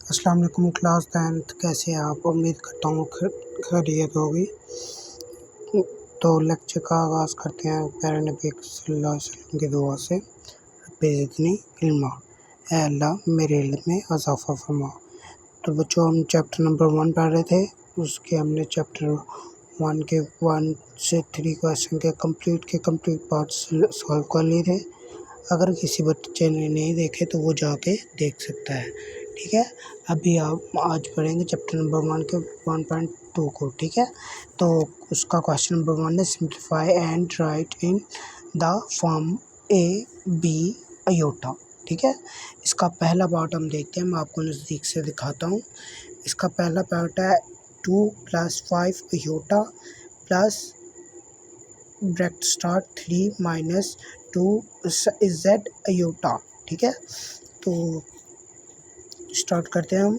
अस्सलाम वालेकुम class 10th कैसे हैं आप? उम्मीद करता हूँ खैरियत होगी। तो लेक्चर का आगाज़ करते हैं प्यारे नबी सल्लल्लाहु अलैहि वसल्लम की दुआ से। रब्बि ज़िदनी इल्मा, ऐ अल्लाह मेरे इल्म में इज़ाफ़ा फरमा। तो बच्चों हम चैप्टर नंबर 1 पढ़ रहे थे, उसके हमने चैप्टर 1 के 1 से 3 क्वेश्चन के कंप्लीट पार्ट्स सॉल्व कर लिए थे। अगर किसी बच्चे ने नहीं देखे तो वो जाके देख सकता है, ठीक है। अभी आप आज पढ़ेंगे चैप्टर नंबर 1 के 1.2 को, ठीक है। तो उसका क्वेश्चन नंबर 1 है simplify and write in the form A B iota, ठीक है। इसका पहला पार्ट हम देखते हैं, मैं आपको नज़दीक से दिखाता हूँ। इसका पहला पार्ट है 2 + 5 iota plus bracket start 3 - 2 z iota, ठीक है। तो स्टार्ट करते हैं हम,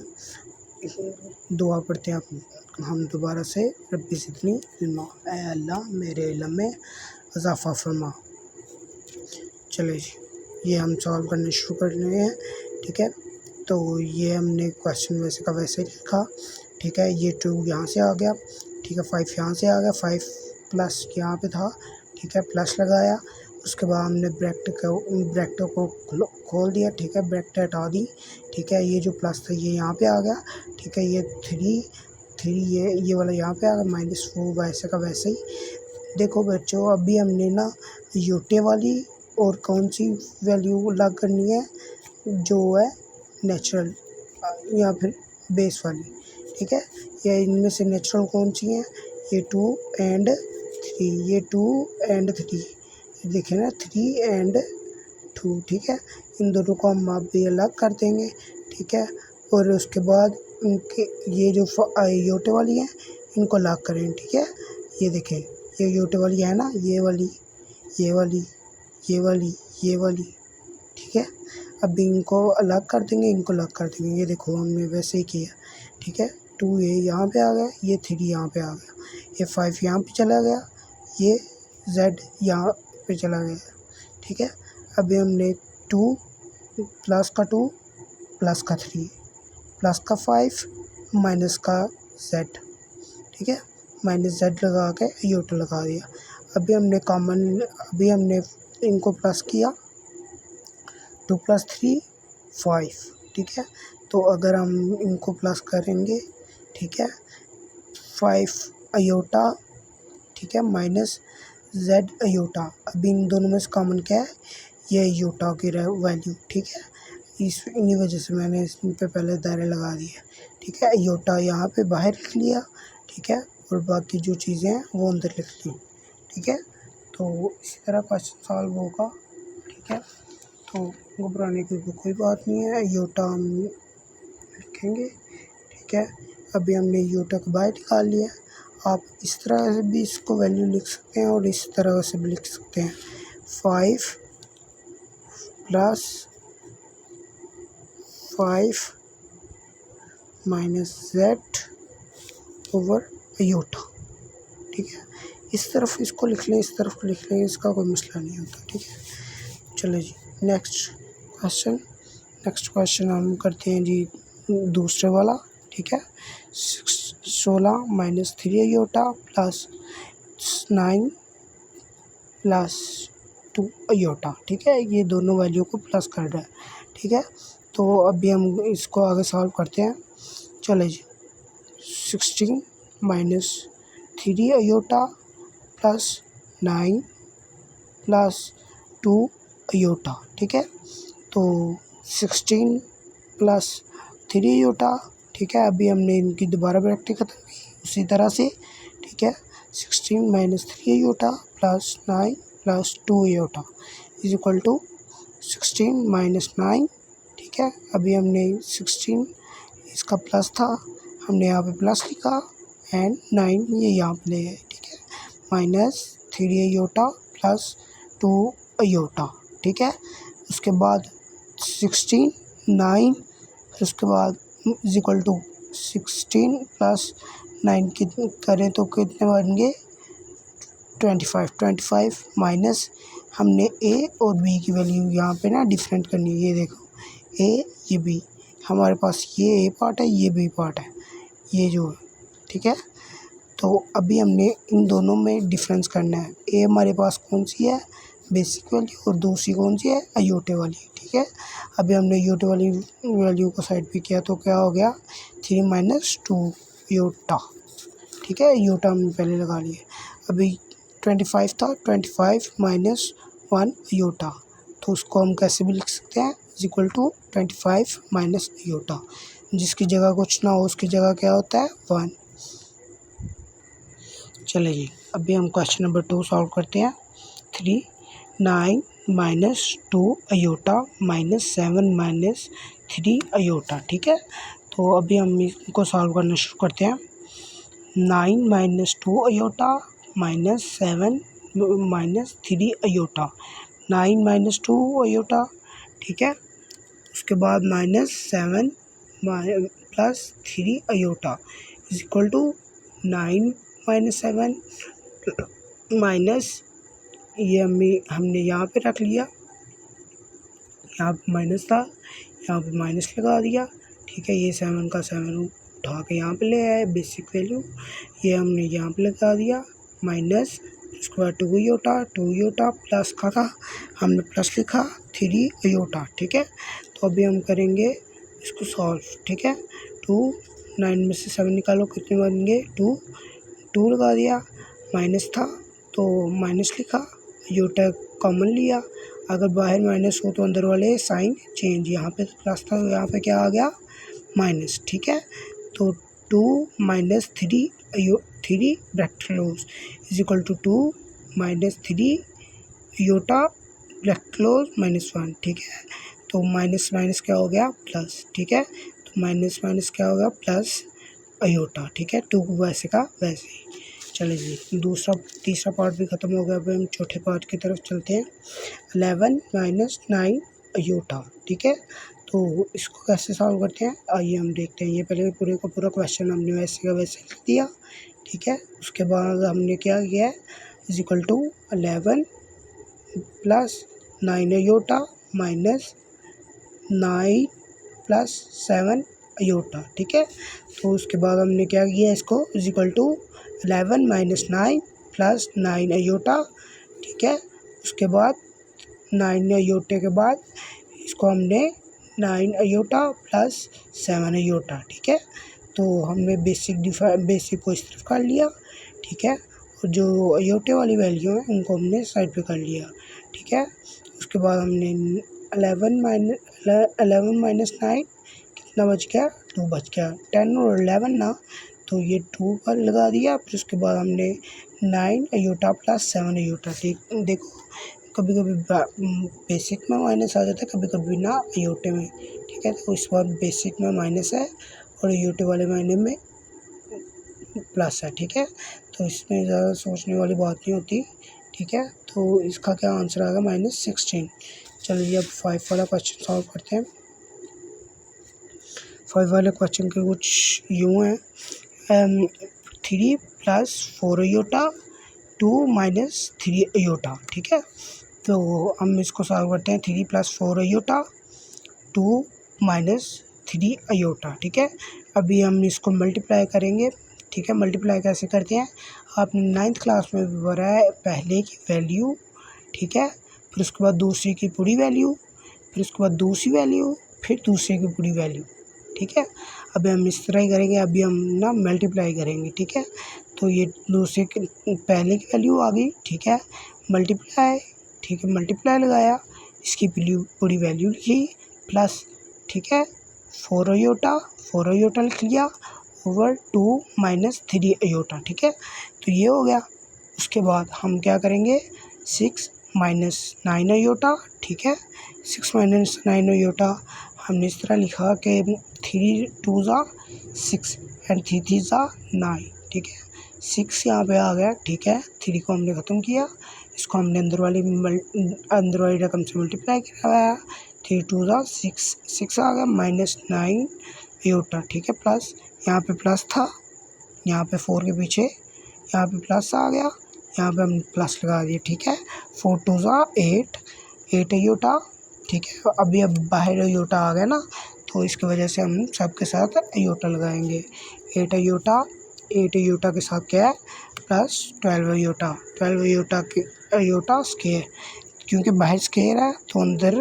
दुआ पढ़ते हैं हम दोबारा से। रब्बी ज़िदनी इल्मा, ऐ अल्लाह मेरे इल्म में इज़ाफ़ा फरमा। चलिए जी, ये हम सॉल्व करने शुरू कर रहे हैं, ठीक है। तो ये हमने क्वेश्चन वैसे का वैसे ही लिखा, ठीक है। ये 2 यहाँ से आ गया, ठीक है। 5 यहाँ से आ गया, 5 प्लस यहाँ पे था, ठीक है, प्लस लगाया। उसके बाद हमने ब्रैकेट को खोल दिया, ठीक है, ब्रैकेट हटा दी, ठीक है। ये जो प्लस था ये यहाँ पे आ गया, ठीक है। ये 3 ये वाला यहाँ पे आ गया, -4 वैसे का वैसे ही। देखो बच्चों, अभी हमने ना योटे वाली और कौन सी वैल्यू लग करनी है, जो है नेचुरल या फिर बेस वाली, ठीक है। या इनमें से नेचुरल कौन सी है, ये 2 और 3, ये 2 और 3, देखें ना 3 और 2, ठीक है। इन दोनों को हम अभी अलग कर देंगे, ठीक है। और उसके बाद उनके ये जो योटे वाली है इनको अलग करें, ठीक है। ये देखें, ये योटे वाली है ना, ये वाली, ये वाली, ये वाली, ये वाली, ठीक है। अब इनको अलग कर देंगे, इनको अलग कर देंगे। ये देखो हमने वैसे ही किया, ठीक है। 2 ये यहाँ पे आ गया, ये 3 यहाँ पे आ गया, ये 5 यहाँ पे चला गया, ये z यहाँ पे चला गया, ठीक है। अभी हमने 2 प्लस का 2 प्लस का 3 प्लस का 5 माइनस का z, ठीक है, -z लगा के योटा लगा दिया। अभी हमने इनको प्लस किया, 2 + 3 = 5, ठीक है। तो अगर हम इनको प्लस करेंगे, ठीक है, 5 अयोटा, ठीक है, -z अयोटा। अभी इन दोनों में से कॉमन क्या है, ये अयोटा की वैल्यू, ठीक है। इन्हीं वजह से मैंने इस पे पहले दायरे लगा दिए, ठीक है। अयोटा यहाँ पे बाहर लिख लिया, ठीक है, और बाकी जो चीज़ें हैं वो अंदर लिख ली, ठीक है। तो इसी तरह क्वेश्चन सॉल्व होगा, ठीक है। तो घबराने की कोई बात नहीं है, अयोटा हम लिखेंगे, ठीक है। अभी हमने अयोटा को बाहर निकाल लिया। आप इस तरह से भी इसको वैल्यू लिख सकते हैं और इस तरह से भी लिख सकते हैं, 5 + 5 - z ओवर अयोटा, ठीक है। इस तरफ इसको लिख लें, इस तरफ लिख लें, इसका कोई मसला नहीं होता, ठीक है। चलो जी, नेक्स्ट क्वेश्चन हम करते हैं जी दूसरे वाला, ठीक है। 16 - 3 अयोटा प्लस 9 + 2 अयोटा, ठीक है। ये दोनों वैल्यू को प्लस कर रहा है, ठीक है। तो अभी हम इसको आगे सॉल्व करते हैं। चले जी, 16 - 3 अयोटा प्लस 9 + 2 अयोटा, ठीक है। तो 16 + 3 अयोटा, ठीक है। अभी हमने इनकी दोबारा ब्रैकेट ख़त्म की उसी तरह से, ठीक है। 16 - 3 iota plus 9 + 2 iota is equal to 16 - 9, ठीक है। अभी हमने 16 इसका प्लस था, हमने यहाँ पे प्लस लिखा एंड 9 ये यहाँ पे ले गए, ठीक है, -3 अयोटा प्लस 2 अयोटा, ठीक है। उसके बाद 16 9 फिर उसके बाद इज इक्वल टू 16 + 9 कितने करें तो कितने बन गए, 25 माइनस हमने ए और बी की वैल्यू यहाँ पे ना डिफरेंट करनी है। ये देखो ए ये बी, हमारे पास ये ए पार्ट है, ये बी पार्ट है, ये जो है, ठीक है। तो अभी हमने इन दोनों में डिफरेंस करना है। ए हमारे पास कौन सी है, बेसिक वैल्यू, और दूसरी कौन सी है, अयोटे वाली, ठीक है। अभी हमने अयोटे वाली वैल्यू को साइड पे किया तो क्या हो गया, 3 माइनस 2 अयोटा, ठीक है। अयोटा हमने पहले लगा लिए। अभी 25 था, 25 माइनस 1 अयोटा, तो उसको हम कैसे भी लिख सकते हैं, is equal to 25 minus iota. जिसकी जगह कुछ ना हो उसकी जगह क्या होता है, 1। चलिए जी, अभी हम क्वेश्चन नंबर 2 सॉल्व करते हैं। 3 9 minus 2 iota minus 7 minus 3 iota, ठीक है। तो अभी हम इसको सॉल्व करना शुरू करते हैं। 9 minus 2 iota minus 7 minus 3 iota, 9 minus 2 iota, ठीक है। उसके बाद minus 7 plus 3 iota is equal to 9 minus 7 minus, ये हमने यहाँ पे रख लिया, यहाँ पे माइनस था, यहाँ पे माइनस लगा दिया, ठीक है। ये 7 का 7 उठा के यहाँ पे ले आए बेसिक वैल्यू, ये हमने यहाँ पे लगा दिया माइनस, उसके बाद 2 अयोटा प्लस का था, हमने प्लस लिखा 3 अयोटा, ठीक है। तो अभी हम करेंगे इसको सॉल्व, ठीक है। 2 9 में से 7 निकालो, कितने बनेंगे, 2 लगा दिया, माइनस था तो माइनस लिखा, अयोटा कॉमन लिया, अगर बाहर माइनस हो तो अंदर वाले साइन चेंज, यहाँ पे प्लस था तो यहाँ पे क्या आ गया, माइनस, ठीक है। तो 2 minus 3 bracket close is equal to 2 minus 3 iota bracket close minus 1, ठीक है। तो माइनस माइनस क्या हो गया, प्लस, ठीक है। तो माइनस माइनस क्या होगा, प्लस अयोटा, ठीक है। 2 वैसे का वैसे ही। चलिए जी, तीसरा पार्ट भी ख़त्म हो गया। अब हम चौथे पार्ट की तरफ चलते हैं। 11 माइनस 9 अयोटा, ठीक है। तो इसको कैसे सॉल्व करते हैं, आइए हम देखते हैं। ये पहले पूरे का पूरा क्वेश्चन हमने वैसे का वैसे लिख दिया, ठीक है। उसके बाद हमने क्या किया है, is equal to 11 plus 9 iota minus 9 plus 7 iota, ठीक है। तो उसके बाद हमने क्या किया, इसको is equal to 11 minus 9 plus 9 iota, ठीक है। उसके बाद 9 अयोटे के बाद इसको हमने 9 अयोटा प्लस 7 अयोटा, ठीक है। तो हमने बेसिक को इस तरफ कर लिया, ठीक है। और जो अयोटे वाली वैल्यू है उनको हमने साइड पे कर लिया, ठीक है। उसके बाद हमने 11 माइनस 9 कितना बच गया, 2 बच गया, 10 और 11 ना, तो ये 2 पर लगा दिया। फिर उसके बाद हमने 9 अयोटा प्लस 7 अयोटा, ठीक। देखो कभी कभी बेसिक में माइनस आ जाता है, कभी कभी ना अयोटे में, ठीक है। तो इस बार बेसिक में माइनस है और अयोटे वाले मायने में प्लस है, ठीक है। तो इसमें ज़्यादा सोचने वाली बात नहीं होती, ठीक है। तो इसका क्या आंसर आएगा, -16। चलिए अब 5 वाला क्वेश्चन सॉल्व करते हैं। 5 वाले क्वेश्चन के कुछ यूँ हैं, 3 प्लस 4 अयोटा 2 माइनस 3 अयोटा, ठीक है। तो हम इसको सॉल्व करते हैं। 3 प्लस 4 अयोटा 2 माइनस 3 अयोटा, ठीक है। अभी हम इसको मल्टीप्लाई करेंगे, ठीक है। मल्टीप्लाई कैसे करते हैं, आपने 9th क्लास में भी पढ़ा है, पहले की वैल्यू, ठीक है, फिर उसके बाद दूसरे की पूरी वैल्यू, फिर उसके बाद दूसरी वैल्यू, फिर दूसरे की पूरी वैल्यू, ठीक है। अभी हम इस तरह ही करेंगे, अभी हम ना मल्टीप्लाई करेंगे, ठीक है। तो ये दूसरे की पहले की वैल्यू आ गई, ठीक है, मल्टीप्लाई, ठीक है, मल्टीप्लाई लगाया, इसकी पूरी वैल्यू लिखी प्लस, ठीक है, 4 अयोटा लिख लिया ओवर 2 माइनस 3 अयोटा, ठीक है। तो ये हो गया। उसके बाद हम क्या करेंगे, 6 माइनस 9 अयोटा, ठीक है। 6 माइनस 9 अयोटा हमने इस तरह लिखा कि 3 2 6 एंड 3 3 9, ठीक है। 6 यहाँ पे आ गया, ठीक है। 3 को हमने ख़त्म किया, इसको हमने अंदर वाली रकम से मल्टीप्लाई कराया, 3 2 6 आ गया, माइनस 9 अयोटा, ठीक है, प्लस यहाँ पे प्लस था, यहाँ पे 4 के पीछे यहाँ पे प्लस आ गया, यहाँ पे हम प्लस लगा दिए, ठीक है। 4 2 8 अयोटा, ठीक है। अभी अब बाहर अयोटा आ गया ना, तो इसकी वजह से हम सब के साथ अयोटा लगाएंगे। 8 अयोटा के साथ क्या है प्लस 12 अयोटा के अयोटा स्क्वायर, क्योंकि बाहर स्क्वायर है तो अंदर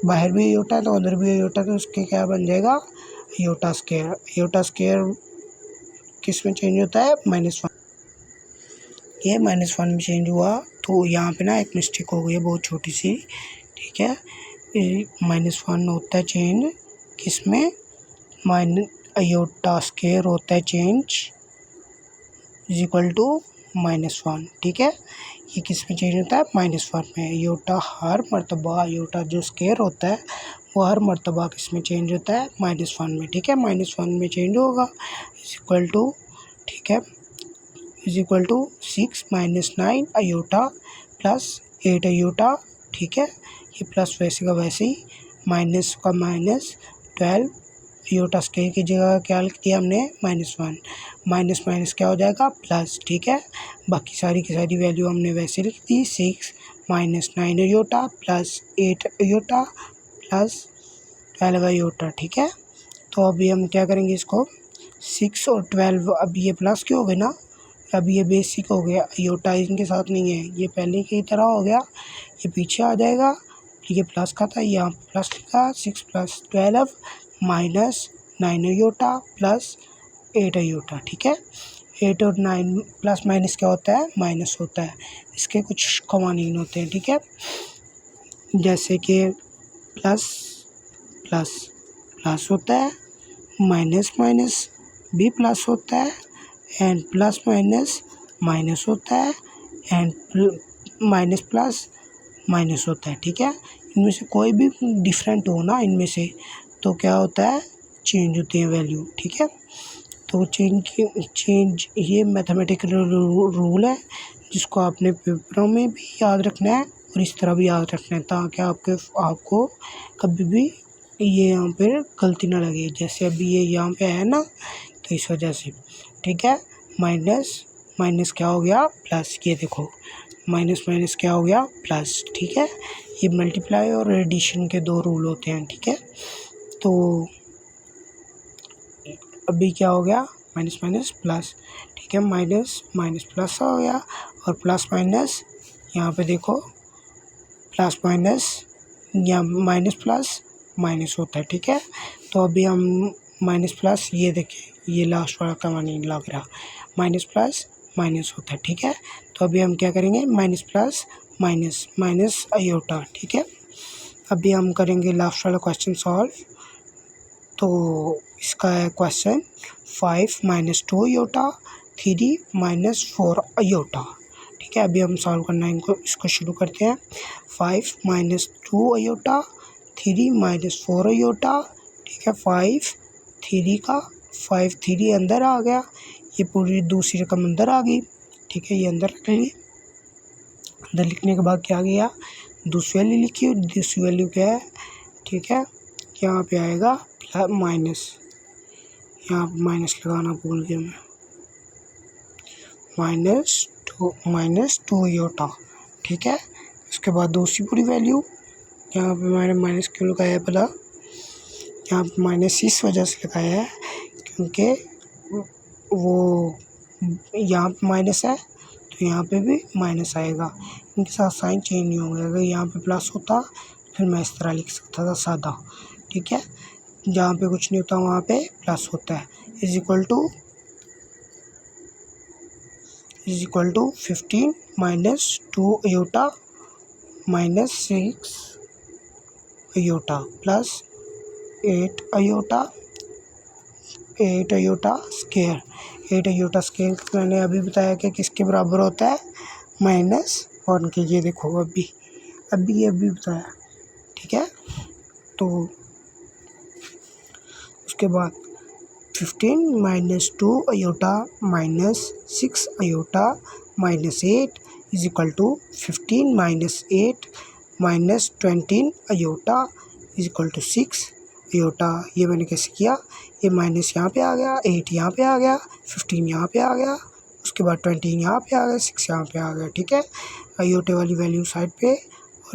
बाहर भी अयोटा है तो अंदर भी अयोटा, तो उसके क्या बन जाएगा अयोटा स्क्वायर किस में चेंज होता है -1, ये -1 में चेंज हुआ। तो यहाँ पे ना एक मिस्टेक हो गई है बहुत छोटी सी, ठीक है। -1 होता है चेंज किस में, अयोटा स्क्वायर होता है चेंज इक्वल टू -1, ठीक है। ये किस में चेंज होता है -1 में। अयोटा हर मर्तबा अयोटा जो स्क्वायर होता है वो हर मर्तबा किस में चेंज होता है -1 में, ठीक है। -1 में चेंज होगा इक्वल टू, ठीक है, equal to 6 - 9 iota plus 8 iota, ठीक है। ये प्लस वैसे का वैसे ही, माइनस का माइनस 12 अयोटा स्क्वायर की जगह क्या लिख दिया हमने -1, माइनस माइनस क्या हो जाएगा प्लस, ठीक है। बाकी सारी की सारी वैल्यू हमने वैसे लिख दी, 6 - 9 iota plus 8 iota plus 12 iota, ठीक है। तो अभी हम क्या करेंगे इसको 6 और 12, अब ये प्लस क्यों हो गए ना, अब ये बेसिक हो गया, अयोटा इनके साथ नहीं है, ये पहले की तरह हो गया, ये पीछे आ जाएगा। ये प्लस का था, यहाँ प्लस लिखा 6 + 12 - 9 अयोटा प्लस 8 अयोटा, ठीक है। 8 और 9 प्लस माइनस क्या होता है माइनस होता है, इसके कुछ कवानीन होते हैं, ठीक है। जैसे कि प्लस प्लस प्लस होता है, माइनस माइनस भी प्लस होता है, एंड प्लस माइनस माइनस होता है, एंड माइनस प्लस माइनस होता है, ठीक है। इनमें से कोई भी डिफरेंट हो ना इनमें से तो क्या होता है चेंज होती है वैल्यू, ठीक है। तो चेंज ये मैथमेटिकल रूल है जिसको आपने पेपरों में भी याद रखना है और इस तरह भी याद रखना है, ताकि आपको कभी भी ये यहाँ पे गलती ना लगे। जैसे अभी ये यहाँ पे है ना, तो इस वजह से, ठीक है। माइनस माइनस क्या हो गया प्लस, ये देखो माइनस माइनस क्या हो गया प्लस, ठीक है। ये मल्टीप्लाई और एडिशन के दो रूल होते हैं, ठीक है। तो अभी क्या हो गया माइनस माइनस प्लस, ठीक है, माइनस माइनस प्लस हो गया, और प्लस माइनस यहाँ पे देखो प्लस माइनस या माइनस प्लस माइनस होता है, ठीक है। तो अभी हम माइनस प्लस, ये देखिए ये लास्ट वाला का नहीं लग रहा, माइनस प्लस माइनस होता है, ठीक है। तो अभी हम क्या करेंगे minus plus minus minus iota, ठीक है। अभी हम करेंगे लास्ट वाला क्वेश्चन सॉल्व। तो इसका है क्वेश्चन 5 - 2 अयोटा 3 - 4 अयोटा, ठीक है। अभी हम सॉल्व करना है इसको शुरू करते हैं। 5 - 2 अयोटा 3 - 4 अयोटा, ठीक है। 5 3 अंदर आ गया, ये पूरी दूसरी रकम अंदर आ गई, ठीक है। ये अंदर रख ली, अंदर लिखने के बाद क्या गया दूसरी वैल्यू लिखी, दूसरी वैल्यू क्या है, ठीक है। यहाँ पे आएगा माइनस, यहाँ पर माइनस लगाना भूल गया मैं, -2 अयोटा, ठीक है। उसके बाद दूसरी पूरी वैल्यू, यहाँ पे मैंने माइनस क्यों लगाया है भला, यहाँ पे माइनस इस वजह से लगाया है क्योंकि वो यहाँ पे माइनस है तो यहाँ पे भी माइनस आएगा, इनके साथ साइन चेंज नहीं होंगे। अगर यहाँ पे प्लस होता फिर मैं इस तरह लिख सकता था सादा, ठीक है। जहाँ पे कुछ नहीं होता वहाँ पे प्लस होता है, is equal to 15 - 2 iota -6 iota plus 8 iota square. 8 iota square मैंने अभी बताया कि किसके बराबर होता है -1 के, ये देखो अभी बताया, ठीक है। तो उसके बाद 15 - 2 iota -6 iota -8 is equal to 15 - 8 -20 iota is equal to 6 iota. ये मैंने कैसे किया, ये माइनस यहाँ पे आ गया, 8 यहाँ पे आ गया, 15 यहाँ पे आ गया, उसके बाद 20 यहाँ पे आ गया, 6 यहाँ पे आ गया, ठीक है। अयोटे वाली वैल्यू साइड पे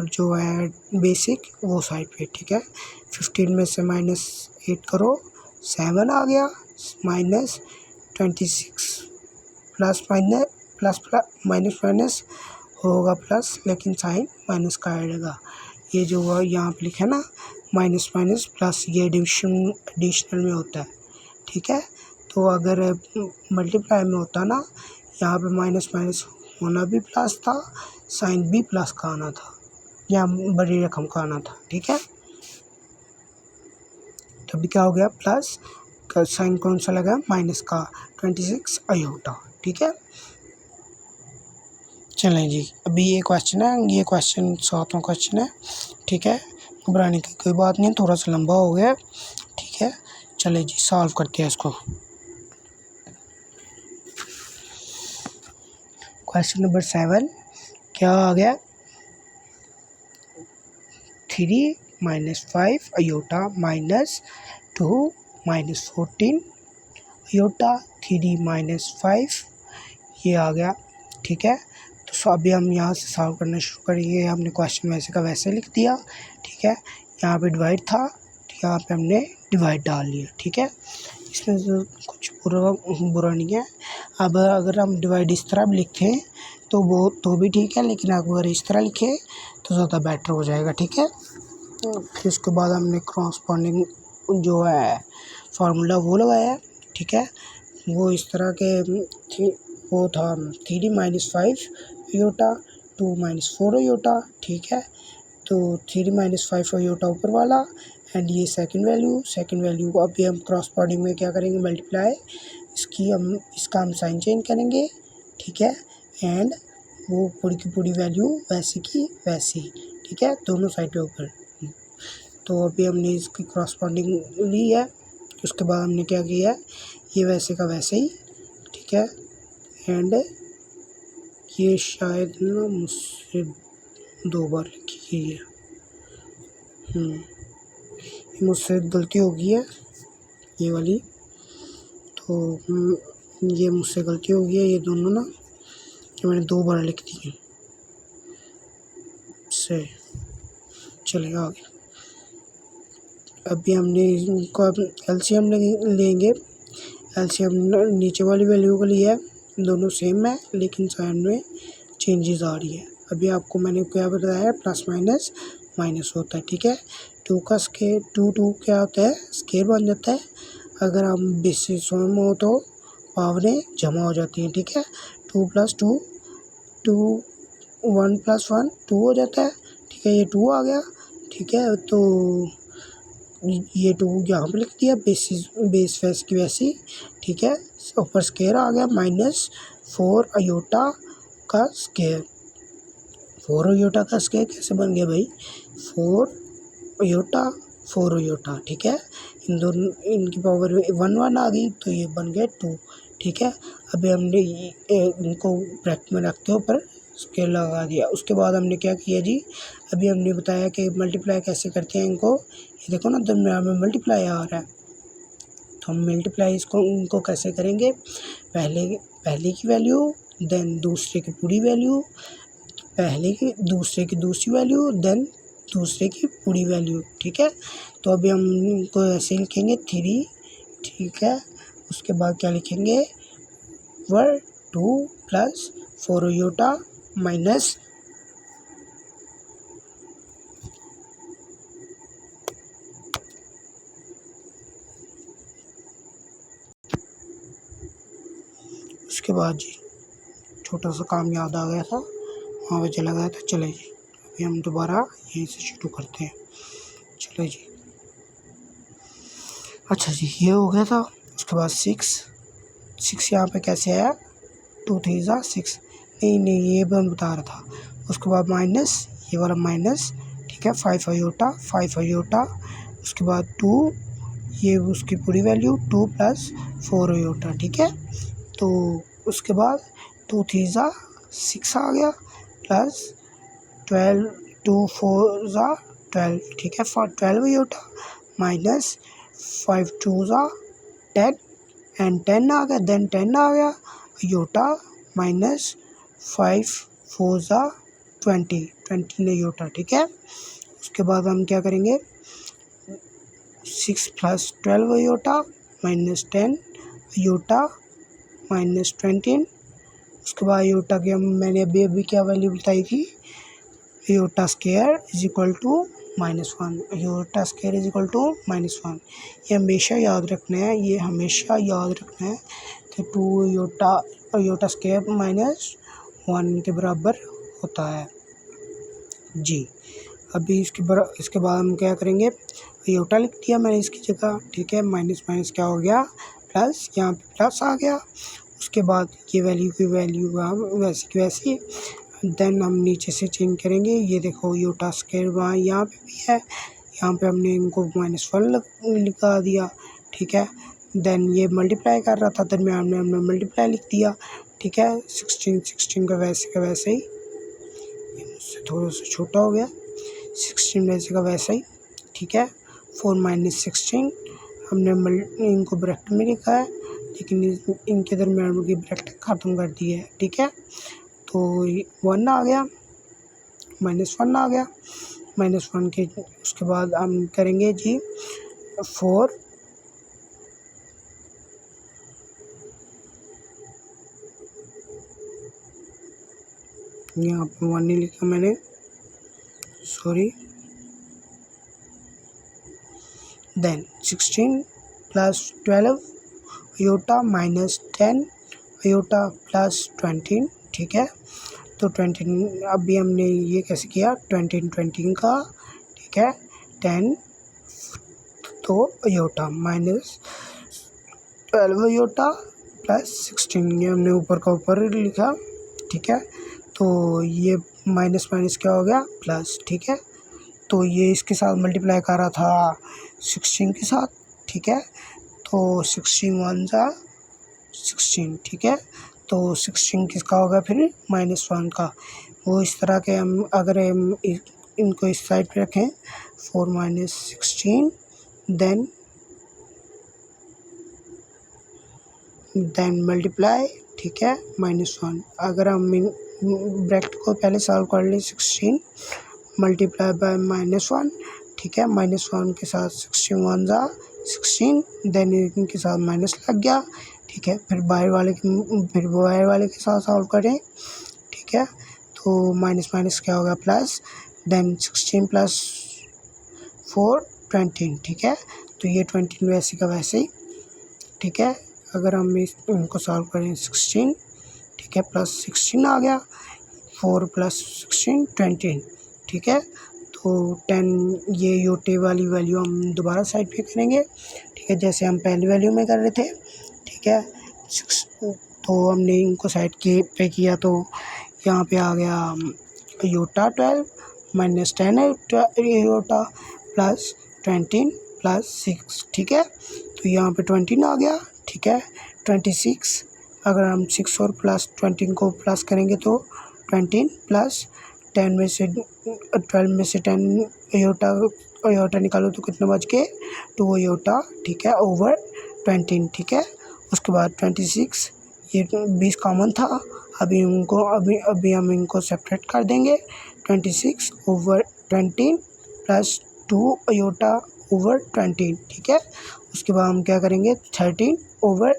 और जो है बेसिक वो साइड पे, ठीक है। 15 में से -8 करो, 7 आ गया, -26 plus minus plus minus minus होगा प्लस, लेकिन साइन माइनस का आएगा। ये जो है यहाँ पे लिखा है ना माइनस माइनस प्लस, ये एडिशनल में होता है, ठीक है। तो अगर मल्टीप्लाई में होता ना, यहाँ पे माइनस माइनस होना भी प्लस था, साइन भी प्लस का आना था, या बड़ी रकम का आना था, ठीक है। तो अभी क्या हो गया, प्लस का साइन कौन सा लगा, माइनस का, 26 आयोटा, ठीक है। चलें जी, अभी ये क्वेश्चन है, ये क्वेश्चन 7वां क्वेश्चन है, ठीक है। घबराने की कोई बात नहीं, थोड़ा सा लंबा हो गया, ठीक है। चले जी, सॉल्व करते हैं इसको। क्वेश्चन नंबर 7 क्या आ गया, 3 - 5 अयोटा -2 -14 अयोटा 3 - 5, ये आ गया, ठीक है। तो अभी हम यहाँ से सॉल्व करना शुरू करेंगे। हमने क्वेश्चन वैसे का वैसे लिख दिया, ठीक है। यहाँ पे डिवाइड था, तो यहाँ पे हमने डिवाइड डाल लिया, ठीक है। इसमें तो कुछ बुरा नहीं है। अब अगर हम डिवाइड इस तरह भी लिखते हैं तो वो तो भी ठीक है, लेकिन अगर इस तरह लिखे तो ज़्यादा बेटर हो जाएगा, ठीक है। फिर उसके बाद हमने क्रॉसपोंडिंग जो है फार्मूला वो लगाया, ठीक है। वो इस तरह के वो था 3 - 5 अयोटा 2 - 4 अयोटा, ठीक है। तो 3 - 5 अयोटा ऊपर वाला, एंड ये सेकंड वैल्यू को अभी हम क्रॉसपोंडिंग में क्या करेंगे, मल्टीप्लाई, इसका हम साइन चेंज करेंगे, ठीक है। एंड वो पूरी की पूरी वैल्यू वैसी की वैसी, ठीक है, दोनों साइड पे ऊपर। तो अभी हमने इसकी क्रॉसपोंडिंग ली है, उसके बाद हमने क्या किया है, ये वैसे का वैसे ही, ठीक है। एंड ये शायद ना मुझसे 2 बार लिखी गई है, मुझसे गलती हो गई है ये वाली, तो ये मुझसे गलती हो गई है, ये दोनों ना ये मैंने 2 बार लिख दी हैं से। चलेगा आगे। अभी हमने इनको एलसीएम लेंगे, एलसीएम नीचे वाली वैल्यू का लिया है, दोनों सेम है लेकिन साइन में चेंजेस आ रही है। अभी आपको मैंने क्या बताया है, प्लस माइनस माइनस होता है, ठीक है। 2 का स्केयर 2 क्या होता है, स्केयर बन जाता है। अगर हम बेसिस में हो तो पावरें जमा हो जाती हैं, ठीक है। 2 + 2 2 1 + 1 2 हो जाता है, ठीक है। ये 2 आ गया, ठीक है। तो ये 2 यहाँ पर लिख दिया, बेस वैस की वैसी, ठीक है। ऊपर स्केयर आ गया -4 अयोटा का स्केयर। 4 अयोटा का स्केयर कैसे बन गया भाई, 4 अयोटा, ठीक है। इन दोनों इनकी पावर 1 आ गई, तो ये बन गया 2, ठीक है। अभी हमने इनको ब्रैकेट में रखते ऊपर स्केयर लगा दिया। उसके बाद हमने क्या किया जी, अभी हमने बताया कि मल्टीप्लाई कैसे करते हैं इनको। ये देखो ना, दरम्यान में मल्टीप्लाई आ रहा है, तो हम मल्टीप्लाई इनको कैसे करेंगे, पहले की वैल्यू, देन दूसरे की पूरी वैल्यू, दूसरे की दूसरी वैल्यू, देन दूसरे की पूरी वैल्यू, ठीक है। तो अभी हम इनको ऐसे लिखेंगे 3, ठीक है। उसके बाद क्या लिखेंगे, 2 + 4 अयोटा माइनस उसके बाद जी छोटा सा काम याद आ गया था, वहाँ पे चला गया था। चले जी, अभी हम दोबारा यहीं से शुरू करते हैं। चलो जी, अच्छा जी, ये हो गया था। उसके बाद 6 यहाँ पे कैसे आया, 2 3 = 6, नहीं ये भी मैं बता रहा था। उसके बाद माइनस, ये वाला माइनस, ठीक है। 5 अयोटा, उसके बाद 2, ये उसकी पूरी वैल्यू 2 + 4 अयोटा, ठीक है। तो उसके बाद 2 3 = 6 आ गया, प्लस 12 2 4 = 12, ठीक है। 12 अयोटा माइनस 5 2 = 10 एंड 10 आ गया, देन 10 आ गया अयोटा माइनस 5 4 = 20 अयोटा, ठीक है। उसके बाद हम क्या करेंगे, 6 + 12 अयोटा माइनस 10 अयोटा माइनस 20। उसके बाद अयोटा की मैंने अभी क्या वैल्यू बताई थी, iota square is equal to -1, iota square is equal to -1। ये हमेशा याद रखना है, ये हमेशा याद रखना है कि 2 अयोटा स्क्वायर -1 के बराबर होता है जी। अभी इसके बाद हम क्या करेंगे, अयोटा लिख दिया मैंने इसकी जगह, ठीक है। माइनस माइनस क्या हो गया, प्लस, यहाँ पे प्लस आ गया। उसके बाद ये वैल्यू की वैल्यू वैसी की वैसी, देन हम नीचे से चेंज करेंगे। ये देखो अयोटा स्क्वायर वहाँ यहाँ पे भी है, यहाँ पे हमने इनको -1 लिखा दिया, ठीक है। देन ये मल्टीप्लाई कर रहा था, दरम्यान में हमने मल्टीप्लाई लिख दिया, ठीक है। 16 का वैसे ही, मुझसे थोड़ा सा छोटा हो गया, 16 वैसे का वैसा ही, ठीक है। 4 - 16 हमने इनको ब्रैकेट में लिखा है, लेकिन इनके दरम्यान की ब्रैकेट ख़त्म कर दी है, ठीक है। तो 1 आ गया, -1 आ गया, -1 के उसके बाद हम करेंगे जी 4 यहाँ पर 1 नहीं लिखा मैंने, sorry. Then 16 + 12 iota minus 10 iota plus 20, ठीक है। तो 20 अभी हमने ये कैसे किया, 20 का, ठीक है। 10 तो अयोटा -12 अयोटा प्लस 16, ये हमने ऊपर का ऊपर लिखा, ठीक है। तो ये माइनस माइनस क्या हो गया, प्लस, ठीक है। तो ये इसके साथ मल्टीप्लाई कर रहा था 16 के साथ, ठीक है। तो 16 × 1 = 16, ठीक है। तो 16 किसका होगा फिर, -1 का। वो इस तरह के हम अगर हम इनको इस साइड पे रखें, 4 - 16 देन मल्टीप्लाई, ठीक है, -1। अगर हम ब्रैकेट को पहले सॉल्व कर लें, 16 मल्टीप्लाई बाय -1, ठीक है। -1 के साथ 16 × 16 देन इनके साथ माइनस लग गया, ठीक है। फिर बाहर वाले के साथ सॉल्व करें, ठीक है। तो माइनस माइनस क्या होगा, प्लस, देन 16 + 4 20, ठीक है। तो ये 20 वैसे का वैसे ही, ठीक है। अगर हम इनको सॉल्व करें, 16, ठीक है, प्लस 16 आ गया, 4 + 16 20, ठीक है। तो 10 ये योटे वाली वैल्यू हम दोबारा साइड पे करेंगे, ठीक है, जैसे हम पहली वैल्यू में कर रहे थे, ठीक है। तो हमने इनको साइड पे किया, तो यहाँ पे आ गया अयोटा 12 - 10 अयोटा प्लस 20 + 6, ठीक है। तो यहाँ पे 20 आ गया, ठीक है। 26, अगर हम 6 और प्लस 20 को प्लस करेंगे तो 20 + 10 में से 12 में से 10 अयोटा निकालो तो कितना बच के 2 अयोटा, ठीक है, ओवर 20, ठीक है। उसके बाद 26, ये 20 कॉमन था, अभी हम इनको सेपरेट कर देंगे, 26 ओवर 20 + 2 अयोटा ओवर 20, ठीक है। उसके बाद हम क्या करेंगे, 13 ओवर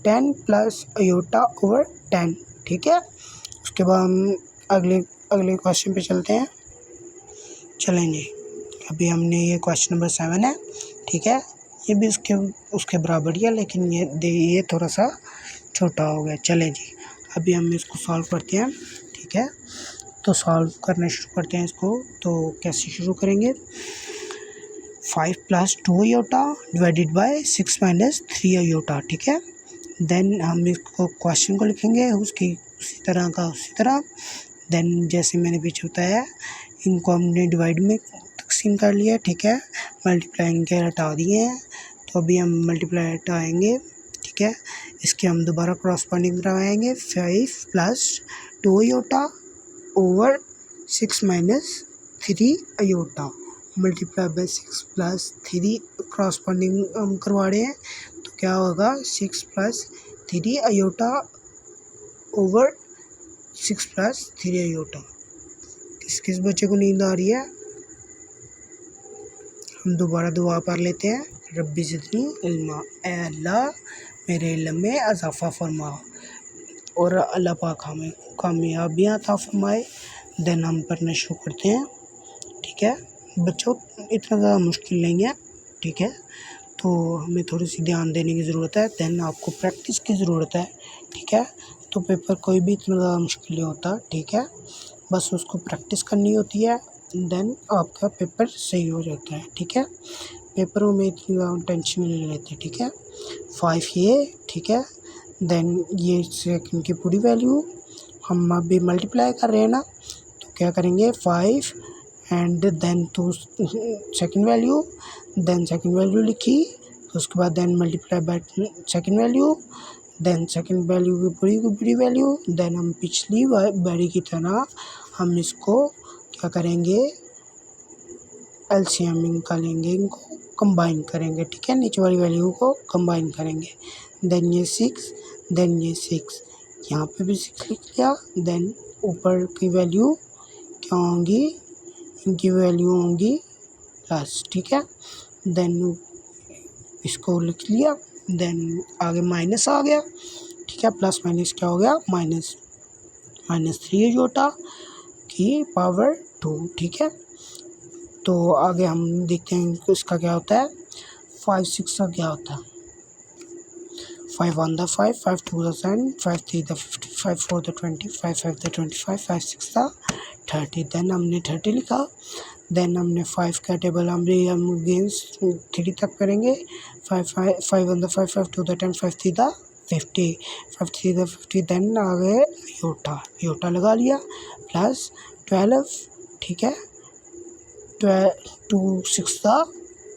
10 + अयोटा ओवर 10, ठीक है। उसके बाद हम अगले क्वेश्चन पे चलते हैं, चलेंगे। अभी हमने ये क्वेश्चन नंबर 7 है, ठीक है। ये भी उसके बराबर ही है, लेकिन ये थोड़ा सा छोटा हो गया। चलें जी, अभी हम इसको सॉल्व करते हैं, ठीक है। तो सॉल्व करना शुरू करते हैं इसको। तो कैसे शुरू करेंगे, 5 + 2 अयोटा डिवाइडेड बाय 6 - 3 अयोटा, ठीक है। देन हम इसको क्वेश्चन को लिखेंगे उसी तरह। देन जैसे मैंने पीछे बताया, इनको हमने डिवाइड में तकसीम कर लिया, ठीक है। मल्टीप्लाइंग के हटा दिए हैं, तो अभी हम मल्टीप्लाई हटाएंगे, ठीक है। इसके हम दोबारा क्रॉसपॉन्डिंग करवाएंगे, 5 + 2 iota over 6 - 3 iota multiply by 6 + 3 corresponding हम करवा रहे हैं, तो क्या होगा, 6 + 3 अयोटा ओवर 6 + 3 अयोटा, किस किस बच्चे को नींद आ रही है? हम दोबारा दुआ पढ़ लेते हैं। रब्बी ज़िदनी इल्मा, ए अल्लाह मेरे इल्म में इजाफ़ा फरमा और अल्लाह पाक हमें कामयाबियाँ अता फरमाए। देन हम पढ़ना शुरू करते हैं। ठीक है बच्चों, इतना ज़्यादा मुश्किल नहीं है। ठीक है, तो हमें थोड़ी सी ध्यान देने की ज़रूरत है। देन आपको प्रैक्टिस की ज़रूरत है। ठीक है, तो पेपर कोई भी इतना ज़्यादा मुश्किल नहीं होता। ठीक है, बस उसको प्रैक्टिस करनी होती है। देन आपका पेपर सही हो जाता है। ठीक है, पेपरों में इतनी ज़्यादा टेंशन नहीं लेते। ठीक है, 5 ये। ठीक है, देन ये सेकंड की पूरी वैल्यू हम अभी मल्टीप्लाई कर रहे हैं ना, तो क्या करेंगे 5 and then to second value, then second value लिखी, तो उसके बाद then multiply by second value, then second value की पूरी वैल्यू। देन हम पिछली बारी की तरह हम इसको क्या करेंगे, एलसीएम निकालेंगे, इनको कंबाइन करेंगे। ठीक है, नीचे वाली वैल्यू को कंबाइन करेंगे। देन ये 6, देन ये 6, यहाँ पे भी 6 लिख लिया। देन ऊपर की वैल्यू क्या होंगी, इनकी वैल्यू होंगी प्लस। ठीक है, देन इसको लिख लिया। देन आगे माइनस आ गया। ठीक है, प्लस माइनस क्या हो गया, माइनस, -3 आयोटा की पावर 2। ठीक है, तो आगे हम देखते हैं इसका क्या होता है। 5 6 का क्या होता है, 5 1 द 5, 5 2 द 10, 5 3 द 50, 5 4 द 20, 5 5 द 25, 5 6 द 30। देन हमने 30 लिखा। देन हमने 5 का टेबल हम अगेंस्ट 3 तक करेंगे। 5 1 द 5, 5 2 द 10, 5 3 द 50, 5 3 द 50। देन आगे योटा लगा लिया प्लस 12। ठीक है, 2 6 द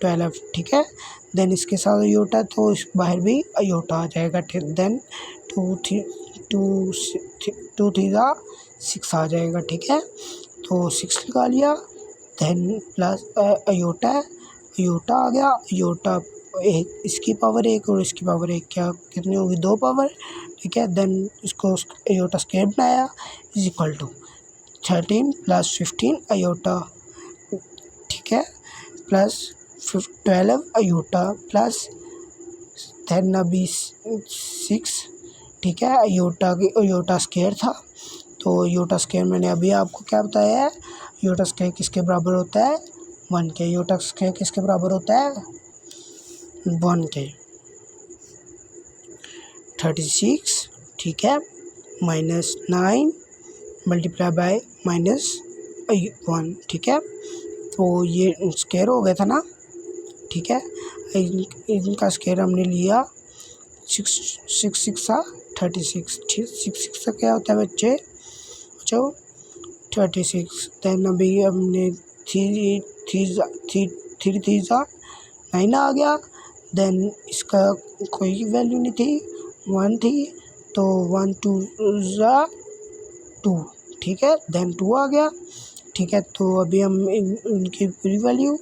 12। ठीक है, देन इसके साथ अयोटा, तो इस बाहर भी अयोटा आ जाएगा। ठीक, देन 2 3 ज़ा 6 आ जाएगा। ठीक है, तो 6 लगा लिया। देन प्लस अयोटा आ गया। अयोटा एक, इसकी पावर 1 और इसकी पावर 1 क्या कितनी होगी, 2 पावर। ठीक है, देन इसको अयोटा स्क्वायर बनाया इज इक्वल टू 13 + 15 अयोटा। ठीक है, प्लस 12 अयोटा प्लस देन अभी 6। ठीक है, अयोटा स्क्वायर था, तो अयोटा स्क्वायर मैंने अभी आपको क्या बताया है, अयोटा स्क्वायर किसके बराबर होता है, 1 के। अयोटा स्क्वायर किसके बराबर होता है, 1 के। 36। ठीक है, -9 मल्टीप्लाई बाय -1। ठीक है, तो ये स्क्वायर हो गया था ना। ठीक है, इनका स्क्वायर हमने लिया 6 6 36। 6 का क्या होता है बच्चे, 36। देन अभी हमने 3 ज़ा 9 आ गया। देन इसका कोई वैल्यू नहीं थी, 1 थी, तो 1 2 ज़ा 2। ठीक है, देन 2 आ गया। ठीक है, तो अभी हम इनकी पूरी वैल्यू,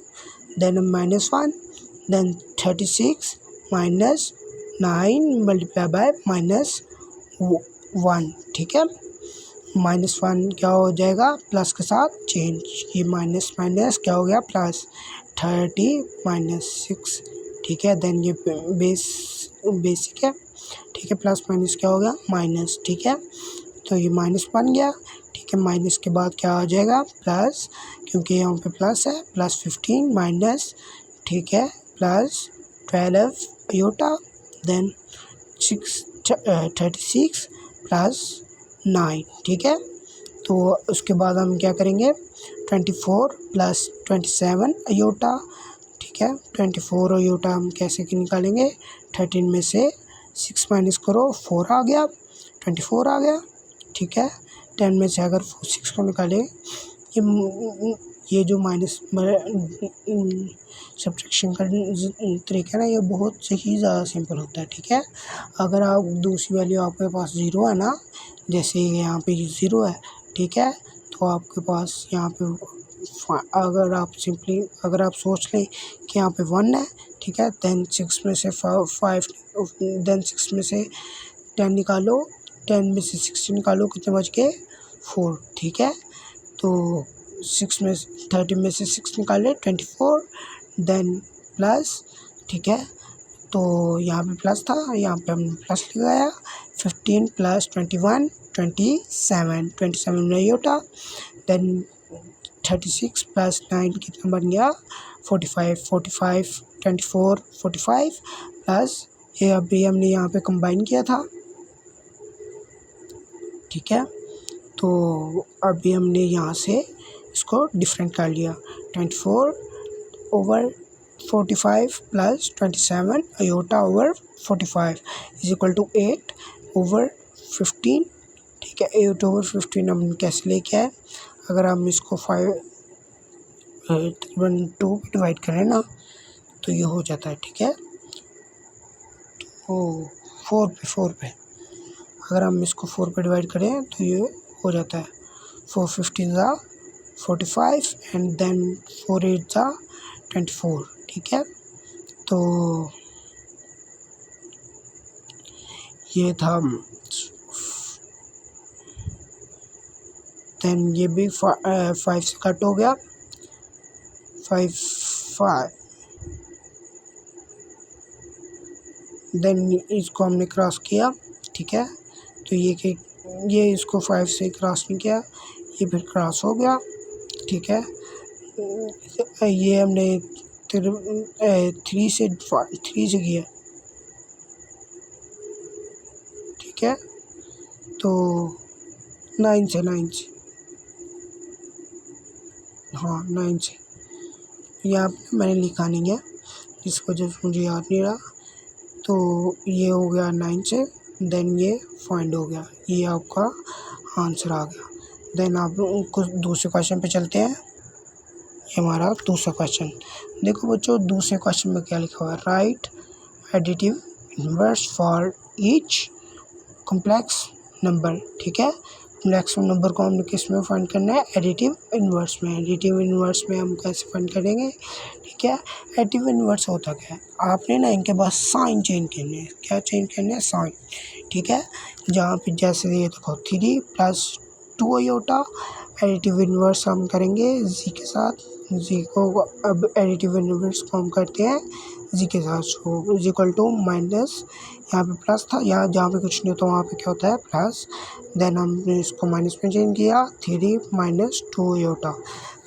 देन हम -1, देन 36 -9 मल्टीप्लाई बाय -1। ठीक है, -1 क्या हो जाएगा, प्लस के साथ चेंज, ये माइनस माइनस क्या हो गया, प्लस 30 -6। ठीक है, देन ये बेसिक है। ठीक है, प्लस माइनस क्या हो गया, माइनस। ठीक है, तो ये माइनस बन गया। ठीक है, माइनस के बाद क्या आ जाएगा, प्लस, क्योंकि यहाँ पे प्लस है, +15 माइनस। ठीक है, प्लस 12 अयोटा, देन 36 + 9। ठीक है, तो उसके बाद हम क्या करेंगे, 24 + 27 अयोटा। ठीक है, 24 अयोटा हम कैसे कि निकालेंगे, 13 में से 6 माइनस करो, 4 आ गया, 24 आ गया। ठीक है, 10 में से अगर 6 को निकालें, ये जो माइनस सब्ट्रैक्शन का तरीका है ना, ये बहुत ही ज़्यादा सिंपल होता है। ठीक है, अगर आप दूसरी वैल्यू आपके पास 0 है ना, जैसे यहाँ पे 0 है। ठीक है, तो आपके पास यहाँ पे अगर आप सोच लें कि यहाँ पे 1 है। ठीक है, देन 6 में से 5, देन 6 में से 10 निकालो, 10 में से 16 निकालो, कितने बच गए, 4। ठीक है, तो 6 में 30 में से 6 निकाले 24, देन प्लस, ठीक है। तो यहाँ पे प्लस था, यहाँ पे हमने प्लस लगाया। 15 प्लस 21 27 नहीं होता। देन 36 प्लस 9 कितना बन गया 45 24 45 प्लस ये अभी हमने यहाँ पे कंबाइन किया था, ठीक है। तो अभी हमने यहाँ से इसको डिफरेंट कर लिया। 24 over 45 plus 27 iota over 45 is equal to 8 over 15, ठीक है। 8 ओवर 15 हम कैसे लेके आए, अगर हम इसको 2 डिवाइड करें ना तो ये हो जाता है, ठीक है। तो 4 पे अगर हम इसको 4 पे डिवाइड करें तो ये हो जाता है 4 15 ज़ा 45 एंड देन 4 8 ज़ा 24, ठीक है। तो ये था, देन ये भी 5 से कट हो गया 5 देन इसको हमने क्रॉस किया, ठीक है। तो ये इसको 5 से क्रॉस नहीं किया, ये फिर क्रॉस हो गया, ठीक है। ये हमने 3 से किया, ठीक है। तो 9 से हाँ 9 से यहाँ पे मैंने लिखा नहीं है इस वजह से मुझे याद नहीं रहा। तो ये हो गया 9 से, देन ये फाइंड हो गया, ये आपका आंसर आ गया। देन आप कुछ दूसरे क्वेश्चन पे चलते हैं। ये हमारा दूसरा क्वेश्चन, देखो बच्चों दूसरे क्वेश्चन में क्या लिखा हुआ है, right additive inverse for each complex number, ठीक है। कॉम्प्लेक्स नंबर को हमने किस में फाइंड करना है, एडिटिव इनवर्स में। एडिटिव इनवर्स में हम कैसे फाइंड करेंगे, ठीक है। एडिटिव इनवर्स होता क्या है, आपने ना इनके बाद साइन चेंज करने हैं, क्या चेंज करने हैं, साइन, ठीक है। जहाँ पे जैसे ये देखो 3 प्लस 2 आयोटा, एडिटिव इनवर्स हम करेंगे जी के साथ, जी को अब एडिटिव इनवर्स को हम करते हैं जी के साथ, so is equal to minus, यहाँ पे प्लस था, यहाँ जहाँ पे कुछ नहीं होता वहाँ पे क्या होता है प्लस। देन हमने इसको माइनस में चेंज किया 3 माइनस 2 आयोटा।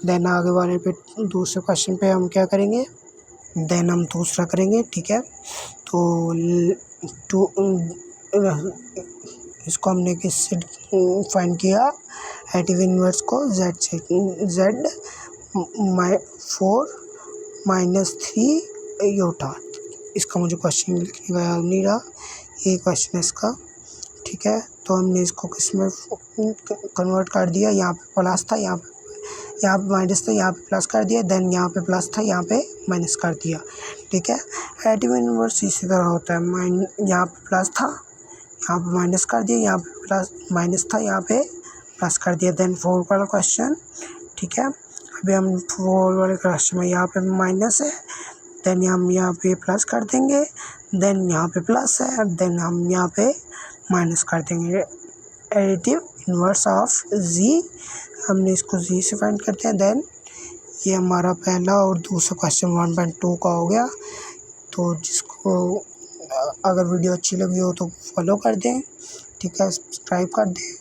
देन आगे वाले पे दूसरे क्वेश्चन पे हम क्या करेंगे, देन हम दूसरा करेंगे, ठीक है। तो इसको हमने किससे फाइंड किया, एडिटिव इनवर्स को जेड से, जेड 4 माइनस 3 आयोटा। इसका मुझे क्वेश्चन लिखने का याद नहीं रहा, ये क्वेश्चन है इसका, ठीक है। तो हमने इसको किस में कन्वर्ट कर दिया, यहाँ पे प्लस था, यहाँ पे माइनस था, यहाँ पे प्लस कर दिया, देन यहाँ पे प्लस था, यहाँ पे माइनस कर दिया, ठीक है। एडिटिव इनवर्स इसी तरह होता है, यहाँ पे प्लस था, यहाँ पे माइनस कर दिया, यहाँ पे प्लस माइनस था, यहाँ पे प्लस कर दिया। देन 4 वाला क्वेश्चन, ठीक है। अभी हम 4 वाले क्वेश्चन में यहाँ पे माइनस है, देन हम यहाँ पे प्लस कर देंगे, देन यहाँ पे प्लस है, देन हम यहाँ पे माइनस कर देंगे। एडिटिव इनवर्स ऑफ जी, हमने इसको जी से फाइंड करते हैं। देन ये हमारा पहला और दूसरा क्वेश्चन 1.2 का हो गया। तो जिसको अगर वीडियो अच्छी लगी हो तो फॉलो कर दें, ठीक है, सब्सक्राइब कर दें,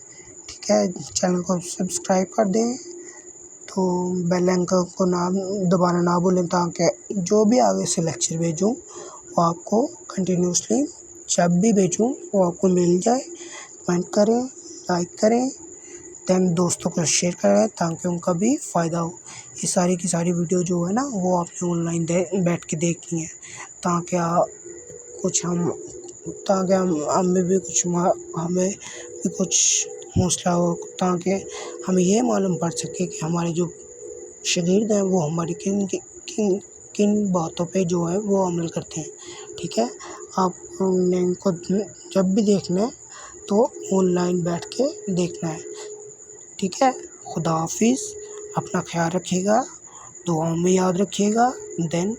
ठीक है, चैनल को सब्सक्राइब कर दें। तो बेल आइकन को ना दबाना ना भूलें, ताकि जो भी आगे से लेक्चर भेजूँ वो आपको कंटिन्यूसली जब भी भेजूँ वो आपको मिल जाए। कमेंट करें, लाइक करें, देन दोस्तों को शेयर करें ताकि उनका भी फ़ायदा हो। ये सारी की सारी वीडियो जो है ना वो आपने ऑनलाइन बैठ के देखनी है, ताकि हमें भी कुछ हौसला हो, ताकि हमें ये मालूम पड़ सके कि हमारे जो शागिर्द हैं वो हमारी किन बातों पे जो है वो अमल करते हैं, ठीक है। आपने इनको जब भी देखना है तो ऑनलाइन बैठ के देखना है, ठीक है। खुदा हाफिज़, अपना ख्याल रखिएगा, दुआओं में याद रखिएगा। देन